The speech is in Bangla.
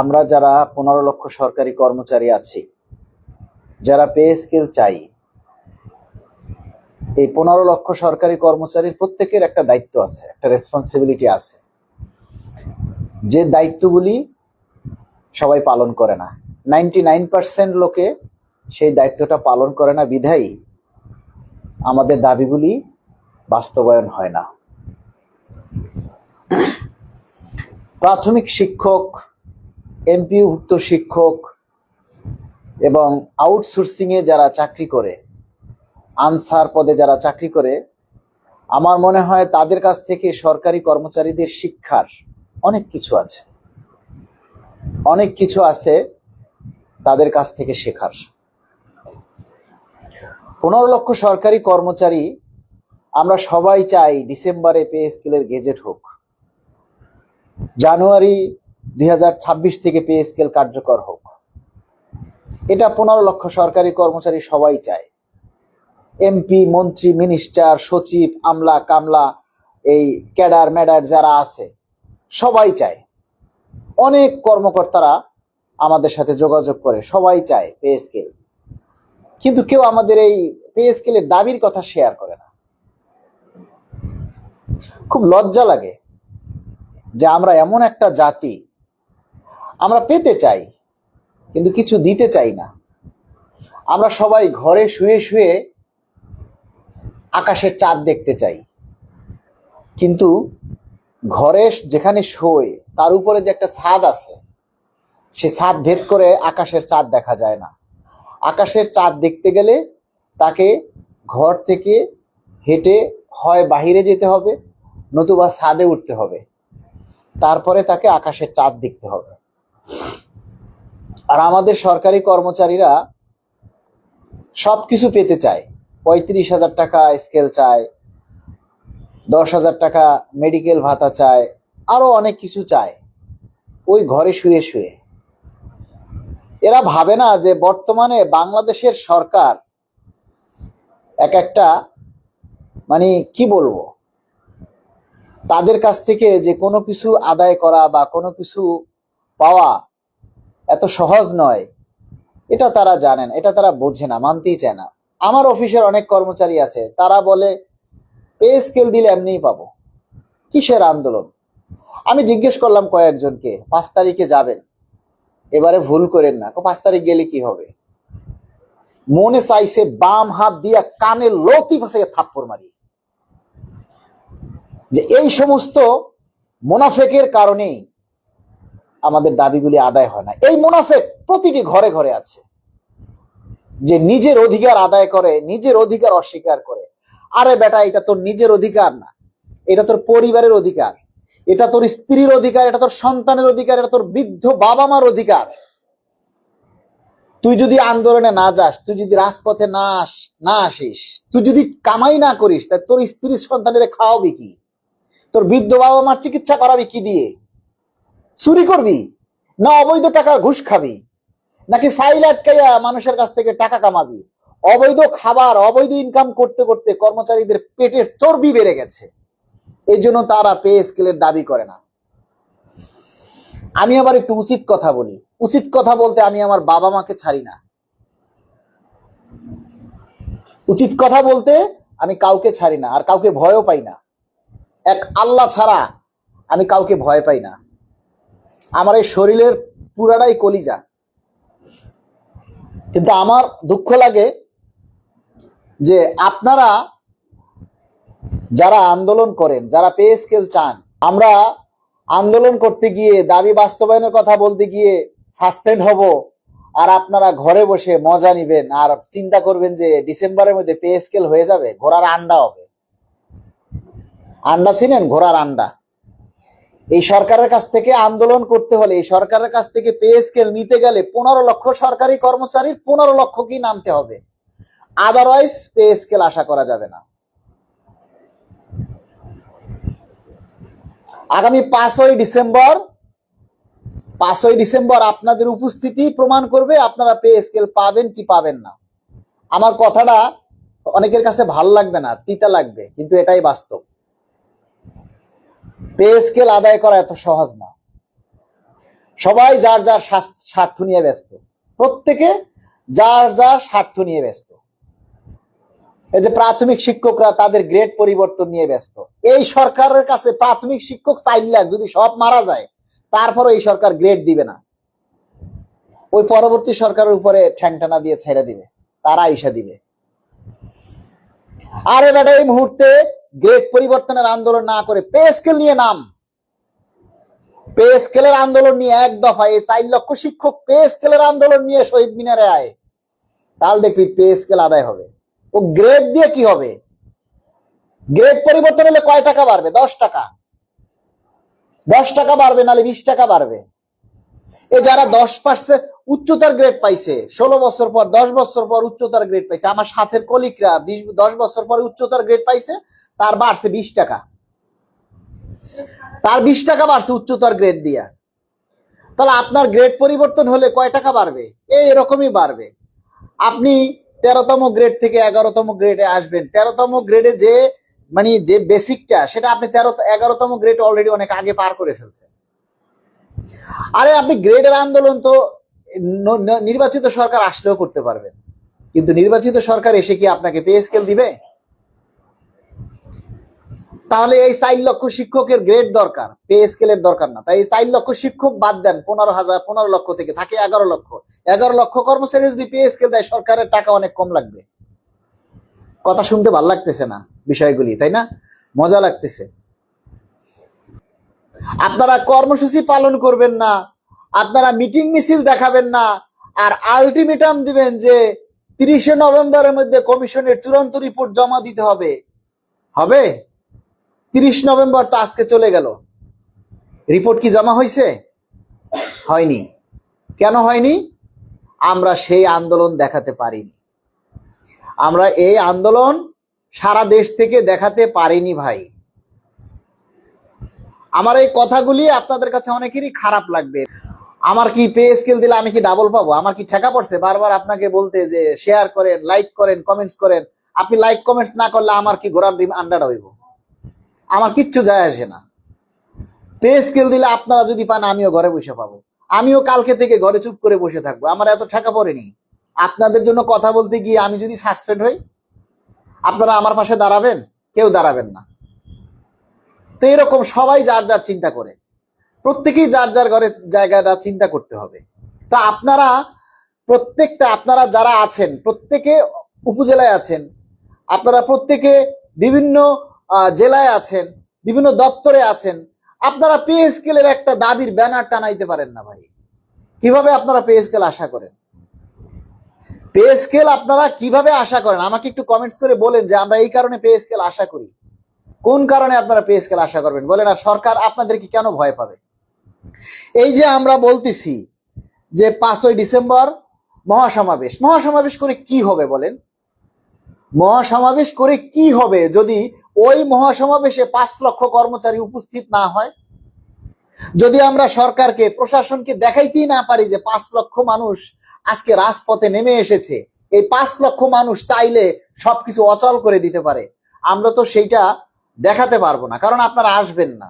আমরা যারা 15 লক্ষ সরকারি কর্মচারী আছি, যারা পে স্কেল চাই, এই 15 লক্ষ সরকারি কর্মচারীর প্রত্যেকের একটা দায়িত্ব আছে, একটা রেসপন্সিবিলিটি আছে, যে দায়িত্বগুলি সবাই পালন করে না। 99% লোকে সেই দায়িত্বটা পালন করে না, বিধায়ী আমাদের দাবিগুলি বাস্তবায়ন হয় না। প্রাথমিক শিক্ষক, এমপিওভুক্ত শিক্ষক এবং আউটসোর্সিংয়ে যারা চাকরি করে, আনসার পদে যারা চাকরি করে, আমার মনে হয় তাদের কাছ থেকে সরকারি কর্মচারীদের শিক্ষার অনেক কিছু আছে, অনেক কিছু আছে তাদের কাছ থেকে শেখার। 15 লক্ষ সরকারি কর্মচারী আমরা সবাই চাই ডিসেম্বরে পে স্কেলের গেজেট হোক, জানুয়ারি 2026 থেকে পে স্কেল কার্যকর হোক। এটা 15 লক্ষ সরকারি কর্মচারী সবাই চায়। এমপি, মন্ত্রী, মিনিস্টার, সচিব, আমলা কামলা, এই ক্যাডার ম্যাডার যারা আছে সবাই চায়। অনেক কর্মকর্তারা আমাদের সাথে যোগাযোগ করে, সবাই চায় পে স্কেল, কিন্তু কেউ আমাদের এই পে স্কেলের দাবির কথা শেয়ার করে না। খুব লজ্জা লাগে যে আমরা এমন একটা জাতি, আমরা পেতে চাই কিন্তু কিছু দিতে চাই না। আমরা সবাই ঘরে শুয়ে শুয়ে আকাশের চাঁদ দেখতে চাই, কিন্তু ঘরে যেখানে শোয় তার উপরে যে একটা ছাদ আছে, সে ছাদ ভেদ করে আকাশের চাঁদ দেখা যায় না। আকাশের চাঁদ দেখতে গেলে তাকে ঘর থেকে হেঁটে হয় বাহিরে যেতে হবে, নতুবা ছাদে উঠতে হবে, তারপরে তাকে আকাশের চাঁদ দেখতে হবে। আর আমাদের সরকারি কর্মচারীরা সবকিছু পেতে চায়। 35,000 টাকা স্কেল চায়, 10,000 টাকা মেডিকেল ভাতা চায়, আরো অনেক কিছু চায়, ওই ঘরে শুয়ে শুয়ে। এরা ভাবে না যে বর্তমানে বাংলাদেশের সরকার এক একটা, মানে কি বলবো, তাদের কাছ থেকে যে কোনো কিছু আদায় করা বা কোনো কিছু পাওয়া এত সহজ নয়। এটা তারা জানেন, এটা তারা বোঝে না, মানতেই চায় না। আমার অফিসের অনেক কর্মচারী আছে, তারা বলে পে স্কেল দিলে এমনিই পাবো, কিসের আন্দোলন। আমি জিজ্ঞেস করলাম কয়েকজনকে, 5 তারিখে যাবেন, এবারে ভুল করেন না। 5 তারিখ গেলে কি হবে? মনে চাইছে বাম হাত দিয়া কানে লতি ফাঁসে থাপ্পড় মারি। যে এই সমস্ত মুনাফেকের কারণেই আমাদের দাবিগুলি আদায় হয় না। এই মুনাফেক প্রতিটি ঘরে ঘরে আছে, যে নিজের অধিকার আদায় করে, নিজের অধিকার অস্বীকার করে। আরে বেটা, এটা তোর নিজের অধিকার না, এটা তোর পরিবারের অধিকার, এটা তোর স্ত্রীর অধিকার, এটা তোর সন্তানের অধিকার, এটা তোর বৃদ্ধ বাবা মার অধিকার। তুই যদি আন্দোলনে না যাস, তুই যদি রাজপথে না আসিস, তুই যদি কামাই না করিস, তাই তোর স্ত্রীর সন্তানের খাওয়াবি কি? তোর বৃদ্ধ বাবা মার চিকিৎসা করাবি কি দিয়ে? চুরি করবি না অবৈধ টাকার ঘুষ খাবি, নাকি ফাইল আটকাইয়া মানুষের কাছ থেকে টাকা কামাবি? অবৈধ খাবার, অবৈধ ইনকাম করতে করতে কর্মচারীদের পেটের চর্বি বেড়ে গেছে, এই জন্য তারা পে স্কেলের দাবি করে না। আমি আবার একটু উচিত কথা বলি। উচিত কথা বলতে আমি আমার বাবা মাকে ছাড়ি না। উচিত কথা বলতে আমি কাউকে ছাড়ি না, আর কাউকে ভয়ও পাই না। এক আল্লাহ ছাড়া আমি কাউকে ভয় পাই না। আমার এই শরীরের পুরাটাই কলিজা। কিন্তু আমার দুঃখ লাগে যে আপনারা যারা আন্দোলন করেন, যারা পে স্কেল চান, আমরা আন্দোলন করতে গিয়ে, দাবি বাস্তবায়নের কথা বলতে গিয়ে সাসপেন্ড হব, আর আপনারা ঘরে বসে মজা নিবেন আর চিন্তা করবেন যে ডিসেম্বরের মধ্যে পে স্কেল হয়ে যাবে, ঘোড়ার আন্ডা হবে। আন্ডা চিনেন? ঘোড়ার আন্ডা। এই সরকারের কাছ থেকে আন্দোলন করতে হলে, এই সরকারের কাছ থেকে পে স্কেল নিতে গেলে 15 লক্ষ সরকারি কর্মচারীর 15 লক্ষকেই নামতে হবে, আদারওয়াইজ পে স্কেল আশা করা যাবে না। আগামী 5ই ডিসেম্বর আপনাদের উপস্থিতি প্রমাণ করবে আপনারা পে স্কেল পাবেন কি পাবেন না। আমার কথাটা অনেকের কাছে ভালো লাগবে না, তিতা লাগবে, কিন্তু এটাই বাস্তব। পে স্কেল আদায় করা এত সহজ না। সবাই যার যার স্বার্থ নিয়ে ব্যস্ত, প্রত্যেকে যার যার স্বার্থ নিয়ে ব্যস্ত। এই যে প্রাথমিক শিক্ষকরা তাদের গ্রেড পরিবর্তন নিয়ে ব্যস্ত। এই সরকারের কাছে প্রাথমিক শিক্ষক 4 লাখ যদি সব মারা যায়, তারপরও এই সরকার গ্রেড দিবে না। ওই পরবর্তী সরকারের উপরে ঠ্যাংটানা দিয়ে ছেড়ে দিবে, তারা আইসা দিবে। আরে বেটা, এই মুহূর্তে গ্রেড পরিবর্তনের আন্দোলন না করে পে স্কেল নিয়ে নাম। পে স্কেলের আন্দোলন নিয়ে এক দফায় 4 লক্ষ শিক্ষক পে স্কেলের আন্দোলন নিয়ে শহীদ মিনারে আয়, তাহলে দেখবি পে স্কেল আদায় হবে। ও গ্রেড দিয়ে কি হবে? গ্রেড পরিবর্তন হলে কয় টাকা বাড়বে? 10 টাকা। 10 টাকা বাড়বে, নাহলে 20 টাকা বাড়বে। এই যারা 10% উচ্চতর গ্রেড পাইছে 16 বছর পর, 10 বছর পর উচ্চতর গ্রেড পাইছে, আমার সাথের কলিগরা 10 বছর পরে উচ্চতর গ্রেড পাইছে, তার বাড়ছে 20 টাকা। তার 20 টাকা বাড়ছে উচ্চতর গ্রেড দিয়া। তাহলে আপনার গ্রেড পরিবর্তন হলে কয় টাকা বাড়বে? এরকমই বাড়বে। আপনি 13তম গ্রেড থেকে 11তম গ্রেডে আসবেন। 13তম গ্রেডে যে মানে যে বেসিকটা, সেটা আপনি 11তম গ্রেড অলরেডি অনেক আগে পার করে ফেলছেন। আরে আপনি গ্রেডের আন্দোলন তো নির্বাচিত সরকার আসলেও করতে পারবেন, কিন্তু নির্বাচিত সরকার এসে কি আপনাকে পে স্কেল দিবে? তাহলে এই 4 লক্ষ শিক্ষকের গ্রেড দরকার, পে স্কেলের দরকার না। তাই এই 4 লক্ষ শিক্ষক বাদ দেন, 15 লক্ষ থেকে থাকে 11 লক্ষ। 11 লক্ষ কর্মচারী যদি পে স্কেল দেয়, সরকারের টাকা অনেক কম লাগবে। কথা শুনতে ভালো লাগতেছে না বিষয়গুলি, তাই না? মজা লাগতেছে। আপনারা কর্মসূচি পালন করবেন না, আপনারা মিটিং মিছিল দেখাবেন না, আর আলটিমেটাম দিবেন যে 30শে নভেম্বরের মধ্যে কমিশনের চূড়ান্ত রিপোর্ট জমা দিতে হবে। হবে? 30 নভেম্বর তো আজকে চলে গেল, রিপোর্ট কি জমা হয়েছে? হয়নি। কেন হয়নি? আমরা সেই আন্দোলন দেখাতে পারিনি। আমরা এই আন্দোলন সারা দেশ থেকে দেখাতে পারিনি ভাই। আমার এই কথাগুলি আপনাদের কাছে অনেকেরই খারাপ লাগবে। আমার কি পে স্কেল দিলে আমি কি ডাবল পাবো? আমার কি ঠেকা পড়ছে বারবার আপনাকে বলতে যে শেয়ার করেন, লাইক করেন, কমেন্টস করেন? আপনি লাইক কমেন্টস না করলে আমার কি ঘোড়ার ডিম আন্ডার হইব? আমার কিচ্ছু যায় আসে না। পে স্কেল দিলে আপনারা যদি পান, আমিও ঘরে বসে পাবো। আমিও কালকে থেকে ঘরে চুপ করে বসে থাকবো। আমার এত ঠেকা পড়েনি। আপনাদের জন্য কথা বলতে গিয়ে আমি যদি সাসপেন্ড হই, আপনারা আমার পাশে দাঁড়াবেন? কেউ দাঁড়াবেন না। তো এরকম সবাই যার যার চিন্তা করে, প্রত্যেকেই যার যার ঘরের জায়গাটা চিন্তা করতে হবে। তা আপনারা আপনারা যারা আছেন, প্রত্যেকে উপজেলায় আছেন, আপনারা প্রত্যেকে বিভিন্ন জেলায় আছেন, বিভিন্ন দপ্তরে আছেন, আপনারা পে স্কেলের একটা দাবির ব্যানার টানাইতে পারেন না ভাই? কিভাবে আপনারা পে স্কেল আশা করেন? পে স্কেল আপনারা কিভাবে আশা করেন? আমাকে একটু কমেন্টস করে বলেন যে আমরা এই কারণে পে স্কেল আশা করি। কোন কারণে আপনারা পে স্কেল আশা করবেন বলেন? আর সরকার আপনাদেরকে কেন ভয় পাবে? এই যে আমরা বলতেছি যে 5ই ডিসেম্বর মহাসমাবেশ, মহাসমাবেশ করে কি হবে বলেন? মহাসমাবেশ করে কি হবে যদি ওই মহাসমাবেশে 5 লক্ষ কর্মচারী উপস্থিত না হয়? যদি আমরা সরকারকে, প্রশাসনকে দেখাইতেই না পারি যে 5 লক্ষ মানুষ আজকে রাজপথে নেমে এসেছে, এই 5 লক্ষ মানুষ চাইলে সবকিছু অচল করে দিতে পারে, আমরা তো সেইটা দেখাতে পারবো না, কারণ আপনারা আসবেন না।